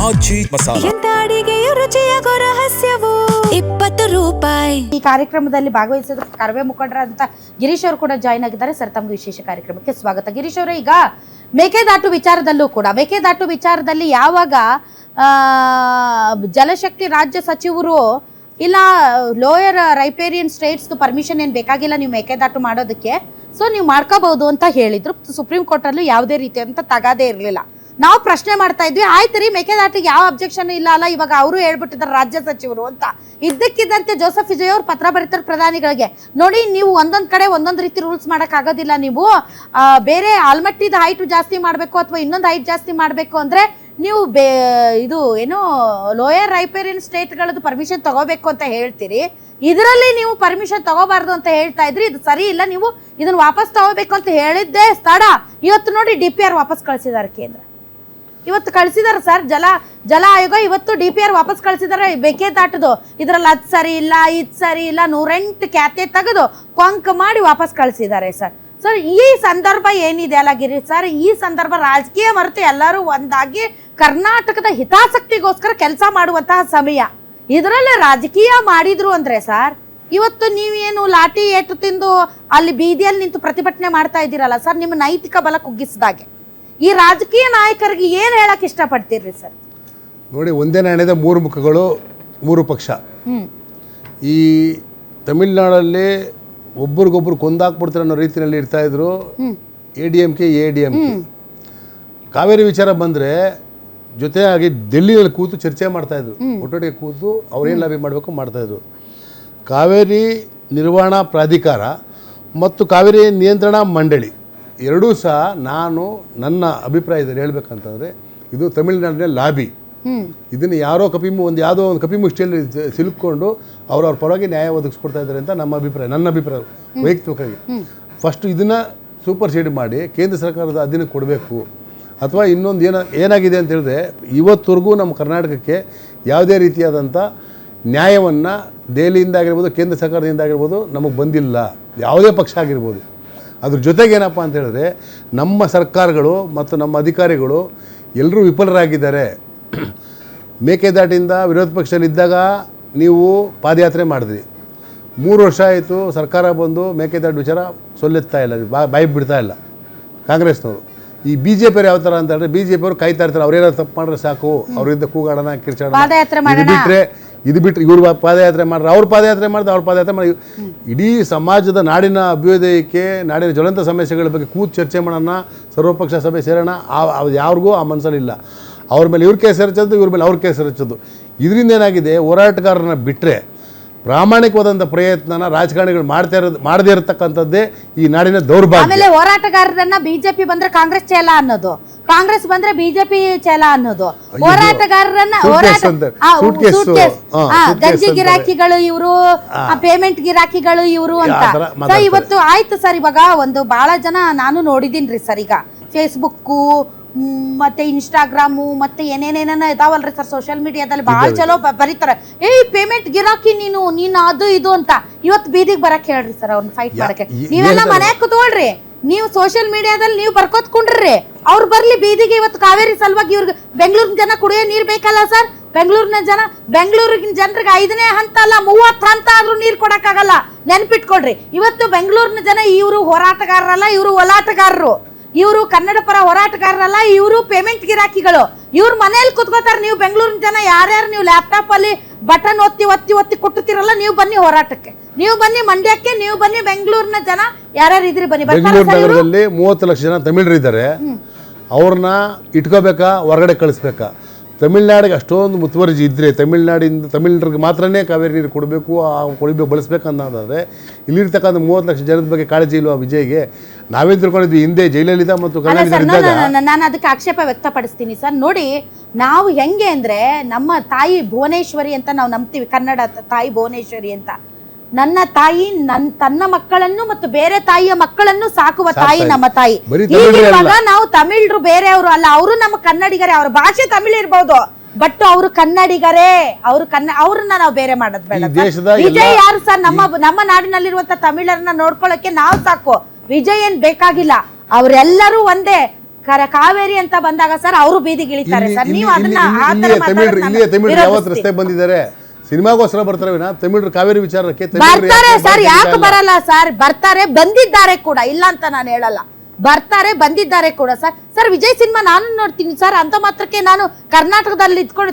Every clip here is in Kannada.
ಆಜಿ ಮಸಾಲ. ಎಂತ ಅಡಿಗೆಯ ರುಚಿಯಾಗೋ ರಹಸ್ಯವು 20 ರೂಪಾಯಿ. ಈ ಕಾರ್ಯಕ್ರಮದಲ್ಲಿ ಭಾಗವಹಿಸಿದ ಕರವೇ ಮುಖಂಡರಾದಂಥ ಗಿರೀಶ್ ಅವರು ಕೂಡ ಜಾಯ್ನ್ ಆಗಿದ್ದಾರೆ. ಸರ್, ತಮಗೆ ವಿಶೇಷ ಕಾರ್ಯಕ್ರಮಕ್ಕೆ ಸ್ವಾಗತ. ಗಿರೀಶ್ ಅವರೇ, ಈಗ ಮೇಕೆದಾಟು ವಿಚಾರದಲ್ಲೂ ಕೂಡ ಮೇಕೆದಾಟು ವಿಚಾರದಲ್ಲಿ ಯಾವಾಗ ಜಲಶಕ್ತಿ ರಾಜ್ಯ ಸಚಿವರು ಇಲ್ಲ ಲೋಯರ್ ರೈಪೇರಿಯನ್ ಸ್ಟೇಟ್ಸ್ ಪರ್ಮಿಷನ್ ಏನು ಬೇಕಾಗಿಲ್ಲ ನೀವು ಮೇಕೆದಾಟು ಮಾಡೋದಕ್ಕೆ, ಸೊ ನೀವು ಮಾಡ್ಕೋಬಹುದು ಅಂತ ಹೇಳಿದ್ರು. ಸುಪ್ರೀಂ ಕೋರ್ಟಲ್ಲೂ ಯಾವುದೇ ರೀತಿಯಂತ ತಗಾದೇ ಇರಲಿಲ್ಲ. ನಾವು ಪ್ರಶ್ನೆ ಮಾಡ್ತಾ ಇದ್ವಿ, ಆಯ್ತು ರೀ ಮೇಕೆದಾಟಿಗೆ ಯಾವ ಅಬ್ಜೆಕ್ಷನ್ ಇಲ್ಲ ಅಲ್ಲ, ಇವಾಗ ಅವರು ಹೇಳ್ಬಿಟ್ಟಿದ್ದಾರೆ ರಾಜ್ಯ ಸಚಿವರು ಅಂತ. ಇದ್ದಕ್ಕಿದ್ದಂತೆ ಜೋಸೆಫ್ ವಿಜಯ್ ಅವರು ಪತ್ರ ಬರೀತಾರೆ ಪ್ರಧಾನಿಗಳಿಗೆ, ನೋಡಿ ನೀವು ಒಂದೊಂದು ಕಡೆ ಒಂದೊಂದು ರೀತಿ ರೂಲ್ಸ್ ಮಾಡೋಕ್ಕಾಗೋದಿಲ್ಲ, ನೀವು ಬೇರೆ ಆಲ್ಮಟ್ಟಿದ ಹೈಟ್ ಜಾಸ್ತಿ ಮಾಡಬೇಕು ಅಥವಾ ಇನ್ನೊಂದು ಹೈಟ್ ಜಾಸ್ತಿ ಮಾಡಬೇಕು ಅಂದರೆ ನೀವು ಇದು ಏನು ಲೋಯರ್ ರೈಪೇರಿಯನ್ ಸ್ಟೇಟ್ಗಳದ್ದು ಪರ್ಮಿಷನ್ ತಗೋಬೇಕು ಅಂತ ಹೇಳ್ತೀರಿ, ಇದರಲ್ಲಿ ನೀವು ಪರ್ಮಿಷನ್ ತಗೋಬಾರ್ದು ಅಂತ ಹೇಳ್ತಾ ಇದ್ರಿ. ಇದು ಸರಿ ಇಲ್ಲ, ನೀವು ಇದನ್ನ ವಾಪಸ್ ತಗೋಬೇಕು ಅಂತ ಹೇಳಿದ್ದೆ ತಡ. ಇವತ್ತು ನೋಡಿ DPR ವಾಪಸ್ ಕಳಿಸಿದ್ದಾರೆ ಕೇಂದ್ರ, ಇವತ್ತು ಕಳಿಸಿದಾರೆ ಸರ್. ಜಲ ಆಯೋಗ ಇವತ್ತು DPR ವಾಪಸ್ ಕಳಿಸಿದಾರೆ ಮೇಕೆದಾಟದು. ಇದ್ರಲ್ಲಿ ಅದು ಸರಿ ಇಲ್ಲ, ಇದು ಸರಿ ಇಲ್ಲ, 108 ಖ್ಯಾತೆ ತೆಗೆದು ಕೊಂಕ್ ಮಾಡಿ ವಾಪಸ್ ಕಳಿಸಿದ್ದಾರೆ ಸರ್. ಸರ್, ಈ ಸಂದರ್ಭ ಏನಿದೆ ಅಲ್ಲ ಗಿರಿ ಸರ್, ಈ ಸಂದರ್ಭ ರಾಜಕೀಯ ಮರೆತು ಎಲ್ಲರೂ ಒಂದಾಗಿ ಕರ್ನಾಟಕದ ಹಿತಾಸಕ್ತಿಗೋಸ್ಕರ ಕೆಲಸ ಮಾಡುವಂತಹ ಸಮಯ. ಇದರಲ್ಲೇ ರಾಜಕೀಯ ಮಾಡಿದ್ರು ಅಂದ್ರೆ ಸರ್, ಇವತ್ತು ನೀವೇನು ಲಾಠಿ ಏಟು ತಿಂದು ಅಲ್ಲಿ ಬೀದಿಯಲ್ಲಿ ನಿಂತು ಪ್ರತಿಭಟನೆ ಮಾಡ್ತಾ ಇದ್ದೀರಲ್ಲ ಸರ್, ನಿಮ್ಮ ನೈತಿಕ ಬಲ ಕುಗ್ಗಿಸಿದಾಗೆ ಈ ರಾಜಕೀಯ ನಾಯಕರಿಗೆ ಏನು ಹೇಳಕ್ ಇಷ್ಟಪಡ್ತೀರಿ ಸರ್? ನೋಡಿ, ಒಂದೇ ನಾಣ್ಯದ 3 ಮುಖಗಳು, 3 ಪಕ್ಷ. ಈ ತಮಿಳ್ನಾಡಲ್ಲಿ ಒಬ್ರಿಗೊಬ್ರು ಕೊಂದಾಕ್ಬಿಡ್ತಾರೆ ಅನ್ನೋ ರೀತಿಯಲ್ಲಿ ಇರ್ತಾ ಇದ್ರು ADMK ADMK. ಕಾವೇರಿ ವಿಚಾರ ಬಂದರೆ ಜೊತೆಯಾಗಿ ಡೆಲ್ಲಿಯಲ್ಲಿ ಕೂತು ಚರ್ಚೆ ಮಾಡ್ತಾಯಿದ್ರು, ಒಟ್ಟೊಟ್ಟಿಗೆ ಕೂತು ಅವ್ರೇನು ಲಾಬಿ ಮಾಡಬೇಕು ಮಾಡ್ತಾಯಿದ್ರು. ಕಾವೇರಿ ನಿರ್ವಹಣಾ ಪ್ರಾಧಿಕಾರ ಮತ್ತು ಕಾವೇರಿ ನಿಯಂತ್ರಣ ಮಂಡಳಿ ಎರಡೂ ಸಹ ನನ್ನ ಅಭಿಪ್ರಾಯದಲ್ಲಿ ಹೇಳ್ಬೇಕಂತಂದರೆ ಇದು ತಮಿಳುನಾಡಿನ ಲಾಬಿ. ಇದನ್ನು ಯಾರೋ ಯಾವುದೋ ಒಂದು ಕಪಿಮುಷ್ಟಿಯಲ್ಲಿ ಸಿಲುಕೊಂಡು ಅವ್ರವ್ರ ಪರವಾಗಿ ನ್ಯಾಯ ಒದಗಿಸ್ಕೊಡ್ತಾ ಇದ್ದಾರೆ ಅಂತ ನನ್ನ ಅಭಿಪ್ರಾಯ ವೈಯಕ್ತಿಕವಾಗಿ. ಫಸ್ಟ್ ಇದನ್ನು ಸೂಪರ್ ಸೀಡ್ ಮಾಡಿ ಕೇಂದ್ರ ಸರ್ಕಾರದ ಅಧೀನಕ್ಕೆ ಕೊಡಬೇಕು. ಅಥವಾ ಇನ್ನೊಂದು ಏನಾಗಿದೆ ಅಂತ ಹೇಳಿದ್ರೆ, ಇವತ್ತವರೆಗೂ ನಮ್ಮ ಕರ್ನಾಟಕಕ್ಕೆ ಯಾವುದೇ ರೀತಿಯಾದಂಥ ನ್ಯಾಯವನ್ನು ದೆಹಲಿಯಿಂದ ಆಗಿರ್ಬೋದು, ಕೇಂದ್ರ ಸರ್ಕಾರದಿಂದ ಆಗಿರ್ಬೋದು ನಮಗೆ ಬಂದಿಲ್ಲ, ಯಾವುದೇ ಪಕ್ಷ ಆಗಿರ್ಬೋದು. ಅದ್ರ ಜೊತೆಗೇನಪ್ಪ ಅಂತ ಹೇಳಿದ್ರೆ, ನಮ್ಮ ಸರ್ಕಾರಗಳು ಮತ್ತು ನಮ್ಮ ಅಧಿಕಾರಿಗಳು ಎಲ್ಲರೂ ವಿಫಲರಾಗಿದ್ದಾರೆ. ಮೇಕೆದಾಟಿಂದ ವಿರೋಧ ಪಕ್ಷದಲ್ಲಿದ್ದಾಗ ನೀವು ಪಾದಯಾತ್ರೆ ಮಾಡಿದ್ರಿ, 3 ವರ್ಷ ಆಯಿತು ಸರ್ಕಾರ ಬಂದು ಮೇಕೆದಾಟು ವಿಚಾರ ಸೊಲ್ಲೆತ್ತಾ ಇಲ್ಲ, ಬಾಯಿ ಬಿಡ್ತಾ ಇಲ್ಲ ಕಾಂಗ್ರೆಸ್ನವರು. ಈ BJP ಯಾವ ಥರ ಅಂತ ಹೇಳಿದ್ರೆ, BJP ಅವರು ಕಾಯ್ತಾ ಇರ್ತಾರೆ, ಅವ್ರೇನಾದ್ರು ತಪ್ಪು ಮಾಡಿದ್ರೆ ಸಾಕು, ಅವರಿಂದ ಕೂಗಾಡೋಣ ಕಿರ್ಚಾಡೋಣ, ಇದು ಬಿಟ್ಟರೆ ಇವ್ರು ಪಾದಯಾತ್ರೆ ಮಾಡ್ರೆ ಅವ್ರು ಪಾದಯಾತ್ರೆ ಮಾಡಿ ಇಡೀ ಸಮಾಜದ ನಾಡಿನ ಅಭ್ಯುದಯಕ್ಕೆ, ನಾಡಿನ ಜ್ವಲಂತ ಸಮಸ್ಯೆಗಳ ಬಗ್ಗೆ ಕೂತು ಚರ್ಚೆ ಮಾಡೋಣ, ಸರ್ವಪಕ್ಷ ಸಭೆ ಸೇರೋಣ, ಯಾರಿಗೂ ಆ ಮನಸ್ಸಲ್ಲಿಲ್ಲ. ಅವ್ರ ಮೇಲೆ ಇವ್ರ ಕೇಸ್ ಹಚ್ಚೋದು, ಇವ್ರ ಮೇಲೆ ಅವ್ರ ಕೇಸ್ ಹಚ್ಚೋದು. ಇದರಿಂದ ಏನಾಗಿದೆ, ಹೋರಾಟಗಾರನ ಬಿಟ್ಟರೆ ಪ್ರಾಮಾಣಿಕವಾದಂಥ ಪ್ರಯತ್ನನ ರಾಜಕಾರಣಿಗಳು ಮಾಡದೇ ಇರತಕ್ಕಂಥದ್ದೇ ಈ ನಾಡಿನ ದೌರ್ಭಾಗ್ಯ. ಆಮೇಲೆ ಹೋರಾಟಗಾರರನ್ನ BJP ಬಂದ್ರೆ ಕಾಂಗ್ರೆಸ್ ಚೇಲ ಅನ್ನೋದು, ಕಾಂಗ್ರೆಸ್ ಬಂದ್ರೆ BJP ಚೇಲ ಅನ್ನೋದು, ಹೋರಾಟಗಾರರನ್ನ ಗಂಜಿ ಗಿರಾಕಿಗಳು ಇವರು, ಪೇಮೆಂಟ್ ಗಿರಾಕಿಗಳು ಇವರು ಅಂತ. ಇವತ್ತು ಆಯ್ತು ಸರ್, ಇವಾಗ ಒಂದು ಬಹಳ ಜನ ನಾನು ನೋಡಿದೀನ್ರಿ ಸರ್, ಈಗ ಫೇಸ್ಬುಕ್ಕು ಮತ್ತೆ ಇನ್ಸ್ಟಾಗ್ರಾಮು ಮತ್ತೆ ಏನೇನೇನ ಇದಾವಲ್ರಿ ಸರ್, ಸೋಷಿಯಲ್ ಮೀಡಿಯಾದಲ್ಲಿ ಬಹಳ ಚಲೋ ಬರೀತಾರೆ, ಪೇಮೆಂಟ್ ಗಿರಾಕಿ ನೀನು ಅದು ಇದು ಅಂತ. ಇವತ್ತು ಬೀದಿಗೆ ಬರಕ್ ಹೇಳ್ರಿ ಸರ್ ಅವ್ರನ್ನ ಫೈಟ್ ಮಾಡಕ್ಕೆ. ನೀವೆಲ್ಲ ಮನ್ಯಾಗ ಕೂತ್ಕೊಳ್ರಿ, ನೀವು ಸೋಷಿಯಲ್ ಮೀಡಿಯಾದಲ್ಲಿ ನೀವು ಬರ್ಕೋತ್ಕೊಂಡ್ರಿ, ಅವ್ರು ಬರ್ಲಿ ಬೀದಿಗೆ. ಇವತ್ತು ಕಾವೇರಿ ಸಲುವಾಗಿ ಇವ್ರಿಗೆ ಬೆಂಗಳೂರಿನ ಜನ ಕುಡಿಯೋ ನೀರ್ ಬೇಕಲ್ಲ ಸರ್, ಬೆಂಗಳೂರಿನ ಜನರಿಗೆ 5ನೇ ಹಂತ ಅಲ್ಲ 30 ಹಂತ ಆದ್ರೂ ನೀರ್ ಕೊಡಕ್ಕಾಗಲ್ಲ, ನೆನ್ಪಿಟ್ಕೊಳ್ರಿ. ಇವತ್ತು ಬೆಂಗಳೂರಿನ ಜನ ಇವರು ಹೋರಾಟಗಾರರಲ್ಲ, ಇವರು ಓಲಾಟಗಾರರು, ಇವರು ಕನ್ನಡ ಪರ ಹೋರಾಟಗಾರರಲ್ಲ, ಇವರು ಪೇಮೆಂಟ್ ಗಿರಾಕಿಗಳು. ಇವ್ರ ಮನೇಲಿ ಕುತ್ಕೋತಾರೆ. ನೀವು ಬೆಂಗಳೂರಿನ ಜನ ಯಾರ್ಯಾರು ನೀವು ಲ್ಯಾಪ್ಟಾಪ್ ಅಲ್ಲಿ ಬಟನ್ ಒತ್ತಿ ಕೊಟ್ಟುತ್ತೀರಲ್ಲ, ನೀವು ಬನ್ನಿ ಹೋರಾಟಕ್ಕೆ, ನೀವು ಬನ್ನಿ ಮಂಡ್ಯಕ್ಕೆ, ನೀವು ಬನ್ನಿ ಬೆಂಗಳೂರಿನ ಜನ ಯಾರ್ಯಾರು ಇದ್ರಿ ಬನ್ನಿ. ಬೆಂಗಳೂರು ನಗರದಲ್ಲಿ 30 ಲಕ್ಷ ಜನ ತಮಿಳರಿದ್ದಾರೆ, ಅವ್ರನ್ನ ಇಟ್ಕೋಬೇಕಾ ಹೊರಗಡೆ ಕಳಿಸ್ಬೇಕಾ? ತಮಿಳ್ನಾಡಿಗೆ ಅಷ್ಟೊಂದು ಮುತುವರ್ಜಿ ಇದ್ದರೆ ತಮಿಳರಿಗೆ ಮಾತ್ರನೇ ಕಾವೇರಿ ನೀರು ಕೊಡಬೇಕು, ಬಳಸ್ಬೇಕು ಅನ್ನೋದಾದರೆ ಇಲ್ಲಿರ್ತಕ್ಕಂಥ 30 ಲಕ್ಷ ಜನದ ಬಗ್ಗೆ ಕಾಳಜಿ ಇಲ್ವಾ ವಿಜಯ್ಗೆ? ನಾವೇನು ತಿಳ್ಕೊಂಡಿದ್ವಿ ಹಿಂದೆ ಜಯಲಲಿತಾ ಮತ್ತು ನಾನು ಅದಕ್ಕೆ ಆಕ್ಷೇಪ ವ್ಯಕ್ತಪಡಿಸ್ತೀನಿ ಸರ್. ನೋಡಿ, ನಾವು ಹೆಂಗೆ ಅಂದರೆ ನಮ್ಮ ತಾಯಿ ಭುವನೇಶ್ವರಿ ಅಂತ ನಾವು ನಂಬ್ತೀವಿ, ಕನ್ನಡ ತಾಯಿ ಭುವನೇಶ್ವರಿ ಅಂತ. ನನ್ನ ತಾಯಿ ತನ್ನ ಮಕ್ಕಳನ್ನು ಮತ್ತು ಬೇರೆ ತಾಯಿಯ ಮಕ್ಕಳನ್ನು ಸಾಕುವ ತಾಯಿ ನಮ್ಮ ತಾಯಿ. ನಾವು ತಮಿಳ್ರು ಬೇರೆಯವರು ಅಲ್ಲ, ಅವರು ನಮ್ಮ ಕನ್ನಡಿಗರೇ. ಅವ್ರ ಭಾಷೆ ತಮಿಳ್ ಇರ್ಬೋದು, ಬಟ್ ಅವರು ಕನ್ನಡಿಗರೇ. ಅವ್ರನ್ನ ನಾವು ಬೇರೆ ಮಾಡೋದ್ ಬೇಡ. ವಿಜಯ್ ಯಾರು ಸರ್? ನಮ್ಮ ನಾಡಿನಲ್ಲಿರುವಂತ ತಮಿಳರನ್ನ ನೋಡ್ಕೊಳಕ್ಕೆ ನಾವು ಸಾಕು, ವಿಜಯ್ ಏನ್ ಬೇಕಾಗಿಲ್ಲ. ಅವರೆಲ್ಲರೂ ಒಂದೇ. ಕಾವೇರಿ ಅಂತ ಬಂದಾಗ ಸರ್ ಅವರು ಬೀದಿಗಿಳಿತಾರೆ ಸರ್. ನೀವು ಅದನ್ನ ಆ ಥರ ಇಲ್ಲಿಯ ತಮಿಳರು ಯಾವತ್ತು ರಸ್ತೆ ಬಂದಿದ್ದಾರೆ? ಸಿನಿಮಾಗೋಸ್ಕರ ಬರ್ತಾರೆ ವಿನಾ ತಮಿಳರು ಕಾವೇರಿ ವಿಚಾರಕ್ಕೆ ಬರ್ತಾರೆ ಸರ್. ಯಾಕೆ ಬರಲ್ಲ ಸರ್? ಬರ್ತಾರೆ, ಬಂದಿದ್ದಾರೆ ಕೂಡ, ಇಲ್ಲ ಅಂತ ನಾನು ಹೇಳಲ್ಲ. ಬರ್ತಾರೆ, ಬಂದಿದ್ದಾರೆ ಕೂಡ ಸರ್. ಸರ್ ವಿಜಯ್ ಸಿನಿಮಾ ನಾನು ನೋಡ್ತೀನಿ ಸರ್. ಅಂತ ಮಾತ್ರಕ್ಕೆ ನಾನು ಕರ್ನಾಟಕದಲ್ಲಿ ಇದ್ಕೊಂಡು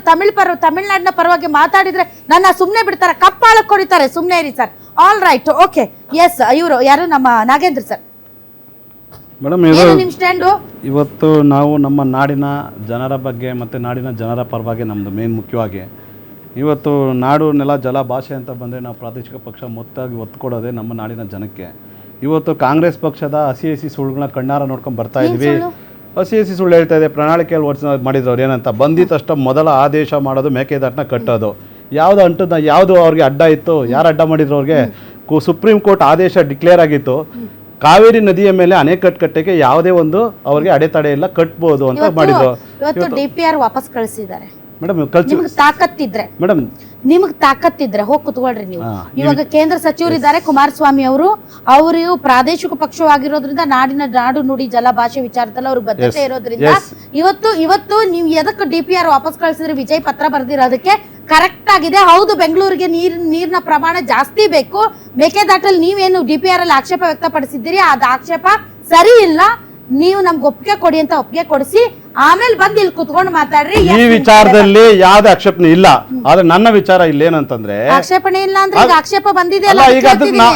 ತಮಿಳ್ನಾಡಿನ ಪರವಾಗಿ ಮಾತಾಡಿದ್ರೆ ನನ್ನ ಸುಮ್ನೆ ಬಿಡ್ತಾರೆ, ಕಪ್ಪಾಳಕ್ಕೆ ಕೊಡಿತಾರೆ. ಸುಮ್ನೆ ಇರಿ sir. All right, okay, yes. ಇವರು ಯಾರು? ನಮ್ಮ ನಾಗೇಂದ್ರ ಸರ್. ಮೇಡಮ್, ನಿಮ್ ಸ್ಟ್ಯಾಂಡು ಇವತ್ತು ನಾವು ನಮ್ಮ ನಾಡಿನ ಜನರ ಬಗ್ಗೆ ಮತ್ತು ನಾಡಿನ ಜನರ ಪರವಾಗಿ ನಮ್ಮದು ಮೇನ್ ಮುಖ್ಯವಾಗಿ ಇವತ್ತು ನಾಡು ನೆಲ ಜಲ ಭಾಷೆ ಅಂತ ಬಂದರೆ ನಾವು ಪ್ರಾದೇಶಿಕ ಪಕ್ಷ ಮೊತ್ತಾಗಿ ಒತ್ತು ಕೊಡೋದೇ ನಮ್ಮ ನಾಡಿನ ಜನಕ್ಕೆ. ಇವತ್ತು ಕಾಂಗ್ರೆಸ್ ಪಕ್ಷದ ಹಸಿ ಸುಳ್ಳುಗಳನ್ನ ಕಣ್ಣಾರ ನೋಡ್ಕೊಂಡು ಬರ್ತಾ ಇದ್ವಿ. ಹಸಿ ಸುಳ್ಳು ಹೇಳ್ತಾ ಇದೆ. ಪ್ರಣಾಳಿಕೆಯಲ್ಲಿ ವರ್ಷ ಮಾಡಿದ್ರು ಅವ್ರು ಏನಂತ, ಬಂದಿದ್ದಷ್ಟು ಮೊದಲ ಆದೇಶ ಮಾಡೋದು ಮೇಕೆದಾಟನ್ನ ಕಟ್ಟೋದು. ಯಾವುದು ಅವ್ರಿಗೆ ಅಡ್ಡ ಇತ್ತು? ಯಾರು ಅಡ್ಡ ಮಾಡಿದ್ರು ಅವ್ರಿಗೆ? ಸುಪ್ರೀಂ ಕೋರ್ಟ್ ಆದೇಶ ಡಿಕ್ಲೇರ್ ಆಗಿತ್ತು, ಕಾವೇರಿ ನದಿಯ ಮೇಲೆ ಅಣೆಕಟ್ಟು ಕಟ್ಟಕ್ಕೆ ಯಾವುದೇ ಒಂದು ಅವ್ರಿಗೆ ಅಡೆತಡೆ ಇಲ್ಲ, ಕಟ್ಬೋದು ಅಂತ ಮಾಡಿದ್ರು. ಇವತ್ತು DPR ವಾಪಸ್ ಕಳಿಸಿದ್ದಾರೆ. ಮೇಡಮ್ ನಿಮಗೆ ತಾಕತ್ತಿದ್ರೆ ಹೋಗಿ ಕುತ್ಕೊಳ್ರಿ ನೀವು. ಇವಾಗ ಕೇಂದ್ರ ಸಚಿವರಿದ್ದಾರೆ ಕುಮಾರಸ್ವಾಮಿ ಅವರು ಪ್ರಾದೇಶಿಕ ಪಕ್ಷವಾಗಿರೋದ್ರಿಂದ ನಾಡು ನುಡಿ ಜಲ ಭಾಷೆ ವಿಚಾರದಲ್ಲಿ ಅವ್ರಿಗೆ ಬದ್ಧತೆ ಇರೋದ್ರಿಂದ ಇವತ್ತು ನೀವು ಎದಕ್ಕೆ DPR ವಾಪಸ್ ಕಳಿಸಿದ್ರೆ ವಿಜಯ್ ಪತ್ರ ಬರ್ದಿರೋದಕ್ಕೆ ಕರೆಕ್ಟ್ ಆಗಿದೆ. ಹೌದು, ಬೆಂಗಳೂರಿಗೆ ನೀರಿನ ಪ್ರಮಾಣ ಜಾಸ್ತಿ ಬೇಕು. ಮೇಕೆದಾಟಲ್ಲಿ ನೀವೇನು DPR ಅಲ್ಲಿ ಆಕ್ಷೇಪ ವ್ಯಕ್ತಪಡಿಸಿದ್ದೀರಿ, ಅದು ಆಕ್ಷೇಪ ಸರಿ ಇಲ್ಲ. ನೀವು ನಮ್ಗೆ ಒಪ್ಪಿಗೆ ಕೊಡಿ ಅಂತ ಒಪ್ಪಿಗೆ ಕೊಡಿಸಿ ಆಮೇಲೆ ಬಂದು ಇಲ್ಲಿ ಕುತ್ಕೊಂಡು ಮಾತಾಡ್ರಿ. ಈ ವಿಚಾರದಲ್ಲಿ ಯಾವ್ದು ಆಕ್ಷೇಪಣೆ ಇಲ್ಲ. ಆದ್ರೆ ನನ್ನ ವಿಚಾರ ಇಲ್ಲೇನಂತಂದ್ರೆ ಆಕ್ಷೇಪಣೆ ಇಲ್ಲ ಅಂದ್ರೆ ಈಗ ಆಕ್ಷೇಪ ಬಂದಿದೆ ಅಲ್ಲ. ಈಗ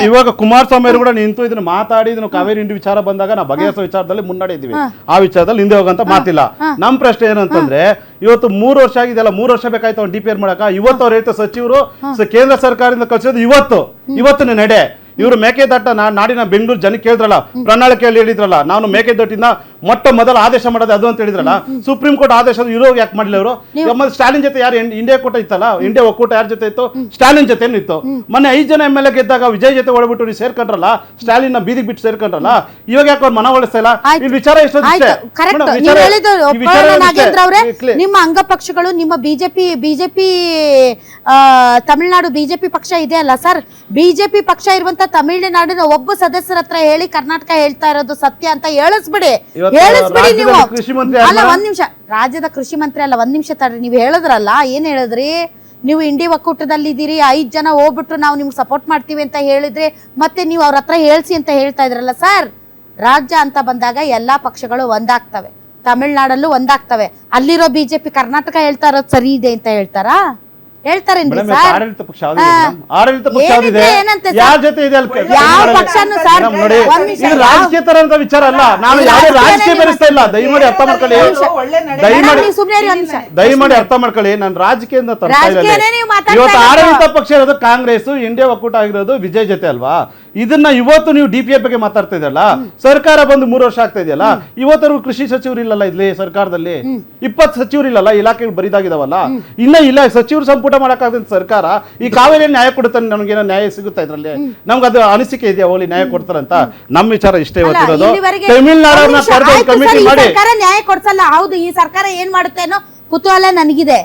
ಇವಾಗ ಕುಮಾರಸ್ವಾಮಿ ಅವರು ಕೂಡ ನಿಂತು ಇದನ್ನ ಮಾತಾಡಿ ಇದನ್ನು ಕಾವೇರಿ ಇಂಡಿ ವಿಚಾರ ಬಂದಾಗ ನಾವು ಬಗೆಹರಿಸೋ ವಿಚಾರದಲ್ಲಿ ಮುನ್ನಡೆದಿವಿ. ಆ ವಿಚಾರದಲ್ಲಿ ಹಿಂದೆ ಹೋಗಂತ ಮಾತಿಲ್ಲ. ನಮ್ ಪ್ರಶ್ನೆ ಏನಂತಂದ್ರೆ, ಇವತ್ತು 3 ವರ್ಷ ಆಗಿದೆಯಲ್ಲ, 3 ವರ್ಷ ಬೇಕಾಯ್ತು ಅವ್ನು DPR ಮಾಡಕ. ಇವತ್ತು ಅವ್ರು ಹೇಳ್ತಾರೆ ಸಚಿವರು ಕೇಂದ್ರ ಸರ್ಕಾರದಿಂದ ಕಳಿಸೋದು ಇವತ್ತು ನಡೆ. ಇವರು ಮೇಕೆದಾಟ ನಾಡಿನ ಬೆಂಗಳೂರು ಜನಕ್ಕೆ ಹೇಳಿದ್ರಲ್ಲ, ಪ್ರಣಾಳಿಕೆಯಲ್ಲಿ ಹೇಳಿದ್ರಲ್ಲ, ನಾನು ಮೇಕೆದಾಟಿಂದ ಮೊದಲ ಆದೇಶ ಮಾಡೋದು ಅದು ಅಂತ ಹೇಳಿದ್ರಲ್ಲ. ಸುಪ್ರೀಂ ಕೋರ್ಟ್ ಆದೇಶ ಇರೋರು ಯಾಕೆ ಮಾಡಲಿಲ್ಲ ಅವರು? ಸ್ಟಾಲಿನ್ ಜೊತೆ ಯಾರು ಇಂಡಿಯಾ ಕೂಟ ಇತ್ತಲ್ಲ, ಇಂಡಿಯಾ ಒಕ್ಕೂಟ ಯಾರ ಜೊತೆ ಇತ್ತು? ಸ್ಟಾಲಿನ್ ಜೊತೆ ಇತ್ತು. ಮೊನ್ನೆ 5 ಜನ MLA ಗೆದ್ದಾಗ ವಿಜಯ್ ಜೊತೆ ಒಳಬಿಟ್ಟು ನೀವು ಸೇರ್ಕೊಂಡ್ರಲ್ಲ, ಸ್ಟಾಲಿನ್ ಬೀದಿಗೆ ಬಿಟ್ಟು ಸೇರ್ಕೊಂಡ್ರಲ್ಲ. ಇವಾಗ ಯಾಕೆ ಅವ್ರು ಮನವೊಲಿಸ್ತಾ ಇಲ್ಲ? ಇಲ್ಲಿ ವಿಚಾರ ನಿಮ್ಮ ಅಂಗ ಪಕ್ಷಗಳು, ನಿಮ್ಮ ಬಿಜೆಪಿ ತಮಿಳುನಾಡು ಬಿಜೆಪಿ ಪಕ್ಷ ಇದೆ ಅಲ್ಲ ಸರ್. ಬಿಜೆಪಿ ಪಕ್ಷ ಇರುವಂತ ತಮಿಳುನಾಡಿನ ಒಬ್ಬ ಸದಸ್ಯರ ಹತ್ರ ಹೇಳಿ ಕರ್ನಾಟಕ ಹೇಳ್ತಾ ಇರೋದು ಸತ್ಯ ಅಂತ ಹೇಳಿಸ್ಬಿಡಿ ನೀವು. ಅಲ್ಲ, ಒಂದ್ ನಿಮಿಷ. ರಾಜ್ಯದ ಕೃಷಿ ಮಂತ್ರಿ ಅಲ್ಲ, ಒಂದ್ ನಿಮಿಷ ತಡ್ರಿ. ನೀವು ಹೇಳಿದ್ರಲ್ಲ, ಏನ್ ಹೇಳಿದ್ರಿ? ನೀವು ಇಂಡಿ ಒಕ್ಕೂಟದಲ್ಲಿ ಇದ್ದೀರಿ, 5 ಜನ ಹೋಗ್ಬಿಟ್ಟು ನಾವು ನಿಮ್ಗೆ ಸಪೋರ್ಟ್ ಮಾಡ್ತೀವಿ ಅಂತ ಹೇಳಿದ್ರೆ ಮತ್ತೆ ನೀವು ಅವ್ರ ಹತ್ರ ಹೇಳ್ಸಿ ಅಂತ ಹೇಳ್ತಾ ಇದ್ರಲ್ಲ ಸರ್. ರಾಜ್ಯ ಅಂತ ಬಂದಾಗ ಎಲ್ಲಾ ಪಕ್ಷಗಳು ಒಂದಾಗ್ತವೆ, ತಮಿಳ್ನಾಡಲ್ಲೂ ಒಂದಾಗ್ತವೆ. ಅಲ್ಲಿರೋ ಬಿಜೆಪಿ ಕರ್ನಾಟಕ ಹೇಳ್ತಾ ಇರೋದು ಸರಿ ಇದೆ ಅಂತ ಹೇಳ್ತಾರಾ? ಹೇಳ್ತಾರೇನ್ರಿ ಸರ್? ಆಡಳಿತ ಪಕ್ಷ ರಾಜಕೀಯ ತರ ಅಂತ ವಿಚಾರ ಅಲ್ಲ. ನಾವು ಯಾವುದೇ ರಾಜಕೀಯ ಬೆರೆಸ್ತಾ ಇಲ್ಲ. ದಯಮಾಡಿ ಅರ್ಥ ಮಾಡ್ಕೊಳ್ಳಿ. ಅರ್ಥ ಮಾಡ್ಕೊಳ್ಳಿ. ನಾನು ರಾಜಕೀಯದಿಂದ ತರ್ತಾ ಇಲ್ಲ. ಇವತ್ತು ಆಡಳಿತ ಪಕ್ಷ ಇರೋದು ಕಾಂಗ್ರೆಸ್, ಇಂಡಿಯಾ ಒಕ್ಕೂಟ ಆಗಿರೋದು ವಿಜಯ್ ಜೊತೆ ಅಲ್ವಾ? ಇದನ್ನ ಇವತ್ತು ನೀವು DPR ಬಗ್ಗೆ ಮಾತಾಡ್ತಾ ಇದೆಯಲ್ಲ. ಸರ್ಕಾರ ಬಂದು 3 ವರ್ಷ ಆಗ್ತಾ ಇದೆಯಲ್ಲ. ಇವತ್ತರೆಗೂ ಕೃಷಿ ಸಚಿವರು ಇಲ್ಲಲ್ಲ ಇಲ್ಲಿ ಸರ್ಕಾರದಲ್ಲಿ. 20 ಸಚಿವರು ಇಲ್ಲಲ್ಲ, ಇಲಾಖೆಗಳು ಬರಿದಾಗಿದಾವಲ್ಲ. ಇಲ್ಲ ಸಚಿವರು ಸಂಪುಟ ಮಾಡಕ್ಕಾಗದ ಸರ್ಕಾರ ಈ ಕಾವೇರಿ ನ್ಯಾಯ ಕೊಡುತ್ತಾನೆ, ನಮ್ಗೇನೋ ನ್ಯಾಯ ಸಿಗುತ್ತಾ ಇದ್ರಲ್ಲಿ? ನಮ್ಗೆ ಅದು ಅನಿಸಿಕೆ ಇದೆಯಾ ಹೋಲಿ ನ್ಯಾಯ ಕೊಡ್ತಾರಂತ? ನಮ್ಮ ವಿಚಾರ ಇಷ್ಟೇ ಇವತ್ತಿರೋದು. ತಮಿಳ್ನಾಡನ್ನ ಕಮಿಟಿ ಮಾಡಿ ನ್ಯಾಯ ಕೊಡ್ಸಲ್ಲ. ಹೌದು, ಈ ಸರ್ಕಾರ ಏನ್ ಮಾಡುತ್ತೆ ಅನ್ನೋ ಕುತೂಹಲ ನನಗಿದೆ.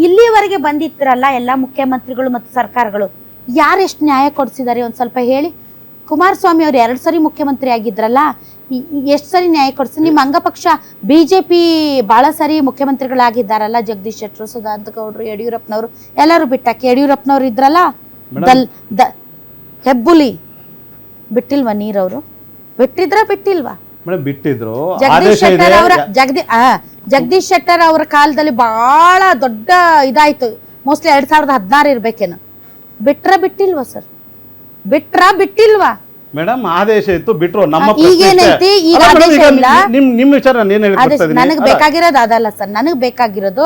ಇಲ್ಲಿವರೆಗೆ ಬಂದಿತ್ತರಲ್ಲ ಎಲ್ಲಾ ಮುಖ್ಯಮಂತ್ರಿಗಳು ಮತ್ತು ಸರ್ಕಾರಗಳು, ಯಾರೆಷ್ಟು ನ್ಯಾಯ ಕೊಡಿಸಿದ್ದಾರೆ ಒಂದ್ ಸ್ವಲ್ಪ ಹೇಳಿ. ಕುಮಾರಸ್ವಾಮಿ ಅವ್ರು 2 ಸರಿ ಮುಖ್ಯಮಂತ್ರಿ ಆಗಿದ್ರಲ್ಲ, ಎಷ್ಟು ಸರಿ ನ್ಯಾಯ ಕೊಡಿಸಿ? ನಿಮ್ಮ ಅಂಗಪಕ್ಷ ಬಿಜೆಪಿ ಬಹಳ ಸರಿ ಮುಖ್ಯಮಂತ್ರಿಗಳಾಗಿದ್ದಾರಲ್ಲ, ಜಗದೀಶ್ ಶೆಟ್ಟರು, ಸದಾನಂದ ಗೌಡರು, ಯಡಿಯೂರಪ್ಪನವರು ಎಲ್ಲರೂ ಬಿಟ್ಟಾಕಿ. ಯಡಿಯೂರಪ್ಪನವ್ರು ಇದ್ರಲ್ಲ, ಹೆಬ್ಬುಲಿ ಬಿಟ್ಟಿಲ್ವಾ ನೀರವರು? ಬಿಟ್ಟಿಲ್ವಾ? ಬಿಟ್ಟಿದ್ರು. ಜಗದೀಶ್ ಶೆಟ್ಟರ್ ಅವರ ಕಾಲದಲ್ಲಿ ಬಹಳ ದೊಡ್ಡ ಇದಾಯ್ತು. ಮೋಸ್ಟ್ಲಿ 2016 ಇರ್ಬೇಕೇನು. ಬಿಟ್ಟಿಲ್ವಾ ಸರ್? ಬಿಟ್ಟಿಲ್ವಾ ಮೇಡಮ್? ಆದೇಶ ಇತ್ತು, ಬಿಟ್ರು. ನಮ್ಮ ನಿಮ್ ವಿಚಾರ ನನಗೆ ಬೇಕಾಗಿರೋದು ಅದಲ್ಲ ಸರ್. ನನಗೆ ಬೇಕಾಗಿರೋದು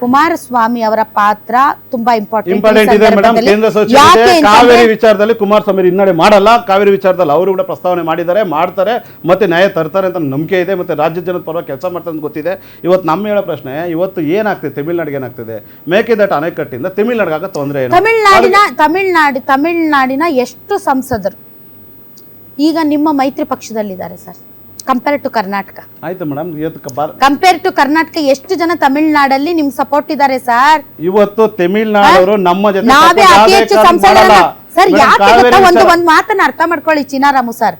ಕುಮಾರಸ್ವಾಮಿ ಅವರ ಪಾತ್ರ ತುಂಬಾ ಇಂಪಾರ್ಟೆಂಟ್ ಇದೆ ಮೇಡಮ್. ಕೇಂದ್ರ ಸಚಿವರು ಕಾವೇರಿ ವಿಚಾರದಲ್ಲಿ ಕುಮಾರಸ್ವಾಮಿ ಹಿನ್ನಡೆ ಮಾಡಲ್ಲ. ಕಾವೇರಿ ವಿಚಾರದಲ್ಲಿ ಅವರು ಕೂಡ ಪ್ರಸ್ತಾವನೆ ಮಾಡಿದ್ದಾರೆ, ಮಾಡ್ತಾರೆ, ಮತ್ತೆ ನ್ಯಾಯ ತರ್ತಾರೆ ಅಂತ ನಂಬಿಕೆ ಇದೆ. ಮತ್ತೆ ರಾಜ್ಯ ಜನದ ಪರವಾಗಿ ಕೆಲಸ ಮಾಡ್ತಾರೆ ಅಂತ ಗೊತ್ತಿದೆ. ಇವತ್ತು ನಮ್ಮ ಹೇಳೋ ಪ್ರಶ್ನೆ, ಇವತ್ತು ಏನಾಗ್ತಿದೆ ತಮಿಳ್ನಾಡಿಗೆ? ಏನಾಗ್ತಿದೆ? ಮೇಕೆದಾಟು ಅಣೆಕಟ್ಟಿಂದ ತಮಿಳ್ನಾಡಿಗೆ ತೊಂದರೆ ಏನು? ತಮಿಳ್ನಾಡಿನ ಎಷ್ಟು ಸಂಸದರು ಈಗ ನಿಮ್ಮ ಮೈತ್ರಿ ಪಕ್ಷದಲ್ಲಿದ್ದಾರೆ ಸರ್? Compare to Karnataka. ಆಯ್ತು ಮೇಡಮ್. ಕಂಪೇರ್ ಟು ಕರ್ನಾಟಕ ಎಷ್ಟು ಜನ ತಮಿಳ್ನಾಡಲ್ಲಿ ನಿಮ್ ಸಪೋರ್ಟ್ ಇದ್ದಾರೆ ಸರ್? ಇವತ್ತು ತಮಿಳ್ನಾಡವರು ನಮ್ಮ ಜೊತೆ ನಾವೇ ಅತಿ ಹೆಚ್ಚು ಸಂಸದರನ್ನ ಸರ್. ಯಾಕೆ ಗೊತ್ತಾ? ಒಂದು ಮಾತನ್ನ ಅರ್ಥ ಮಾಡ್ಕೊಳ್ಳಿ ಚಿನಾರಾಮು ಸರ್.